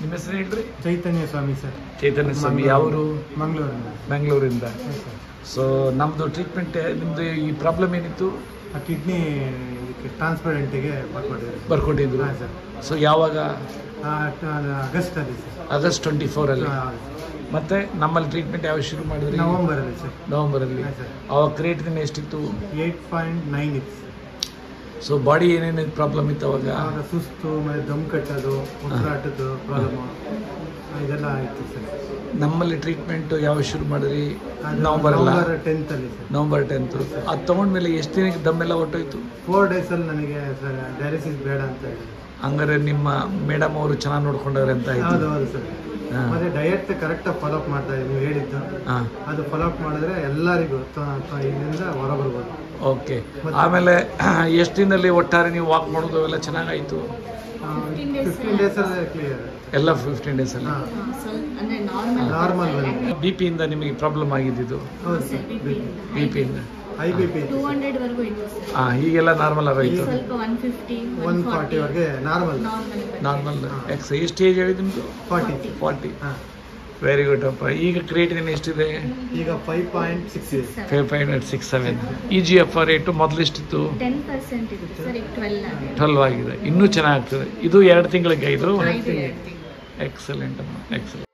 ನಿಮ್ಮ ಹೆಸರು ಹೇಳ್ರಿ? ಚೈತನ್ಯ ಸ್ವಾಮಿ ಸರ್. ಚೈತನ್ಯ ಸ್ವಾಮಿ. ಯಾವರು? ಮಂಗಳೂರಿಂದ. ಸೊ ನಮ್ಮದು ಟ್ರೀಟ್ಮೆಂಟ್, ನಿಮ್ಮದು ಈ ಪ್ರಾಬ್ಲಮ್ ಏನಿತ್ತು? ಕಿಡ್ನಿ ಟ್ರಾನ್ಸ್ಪ್ಲಾಂಟಿಗೆ ಬರ್ಕೊಟ್ಟಿದ್ರು. ಸೊ ಯಾವಾಗ? ಆಗಸ್ಟಲ್ಲಿ ಸರ್. ಆಗಸ್ಟ್ 24 ಮತ್ತೆ ನಮ್ಮಲ್ಲಿ ಟ್ರೀಟ್ಮೆಂಟ್ ಯಾವಾಗ ಶುರು ಮಾಡಿದ್ರಿ? ನವೆಂಬರಲ್ಲಿ ಸರ್. ನವೆಂಬರಲ್ಲಿ. ಅವಾಗ ಕ್ರಿಯೇಟಿನಿನ್ ಎಷ್ಟಿತ್ತು? 8.9 ಇತ್ತು. ಸೊ ಬಾಡಿ ಏನೇನು ಪ್ರಾಬ್ಲಮ್ ಇತ್ತು ಅವಾಗ? ಸುಸ್ತು, ಮತ್ತೆ ದಮ್ ಕಟ್ಟೋದು, ಉಸಿರಾಟದ ಪ್ರಾಬ್ಲಮ್ ಇದೆಲ್ಲ ಆಯಿತು ಸರ್. ನಮ್ಮಲ್ಲಿ ಟ್ರೀಟ್ಮೆಂಟ್ ಯಾವಾಗ ಶುರು ಮಾಡಿದ್ರಿ? November 10th. November 10th. ಅದು ತೊಗೊಂಡ್ಮೇಲೆ ಎಷ್ಟು ದಿನಕ್ಕೆ ದಮ್ಮೆಲ್ಲ ಹೊಟ್ಟೋಯ್ತು? 4 ಡೇಸಲ್ಲಿ ನನಗೆ ಡಯಾಲಿಸಿಸ್ ಬೇಡ ಅಂತ ಹೇಳಿ. ಹಂಗಾರೆ ನಿಮ್ಮ ಮೇಡಮ್ ಅವರು ಚೆನ್ನಾಗಿ ನೋಡ್ಕೊಂಡವ್ರೆ ಅಂತ ಆಯ್ತು? ಹೌದು ಸರ್. ಮತ್ತೆ ಡಯಟ್ ಕರೆಕ್ಟಾಗಿ ಫಾಲೋಅಪ್ ಮಾಡ್ತಾ ಇದ್ದೀವಿ. ನೀವು ಹೇಳಿದ್ದು ಅದು ಫಾಲೋಅಪ್ ಮಾಡಿದ್ರೆ ಎಲ್ಲರಿಗೂ ಇದರಿಂದ ಹೊರಬರ್ಬೋದು. ಓಕೆ. ಆಮೇಲೆ ಎಷ್ಟು ದಿನದಲ್ಲಿ ಒಟ್ಟಾರೆ ನೀವು ವಾಕ್ ಮಾಡೋದು ಎಲ್ಲ ಚೆನ್ನಾಗಾಯಿತು? 15 ಡೇಸಲ್ಲಿ ಕ್ಲಿಯರ್. ಎಲ್ಲ 15 ಡೇಸಲ್ಲಿ ನಾರ್ಮಲ್. ಬಿ ಪಿಯಿಂದ ನಿಮಗೆ ಪ್ರಾಬ್ಲಮ್ ಆಗಿದ್ದು? ಹೌದು ಸರ್. ಬಿ ಪಿಯಿಂದ ಹೈ ಬಿ ಪಿ 200 ವರೆಗೂ ಇತ್ತು ಸರ್. ಹೀಗೆಲ್ಲ ನಾರ್ಮಲ್ ಆಗೋಯ್ತು? ಸ್ವಲ್ಪ 150 140 ವರೆಗೆ ನಾರ್ಮಲ್. ಎಷ್ಟು ಏಜ್ ಹೇಳಿದ್ದು ನಿಮ್ಮದು? 40. ವೆರಿ ಗುಡ್ ಅಪ್ಪ. ಈಗ ಕ್ರಿಯೇಟಿನಿನ್ ಎಷ್ಟಿದೆ? ಈಗ 5.6 ಇದೆ. 5.67. EGFR ರೇಟು ಮೊದಲು ಎಷ್ಟಿತ್ತು? 10% ಇತ್ತು ಸರ್. ಈಗ 12 ಆಗಿದೆ. ಇನ್ನೂ ಚೆನ್ನಾಗ್ತದೆ. ಇದು 2 ತಿಂಗಳಿಗೆ ಇದು. ಎಕ್ಸಲೆಂಟ್ ಅಮ್ಮ, ಎಕ್ಸಲೆಂಟ್.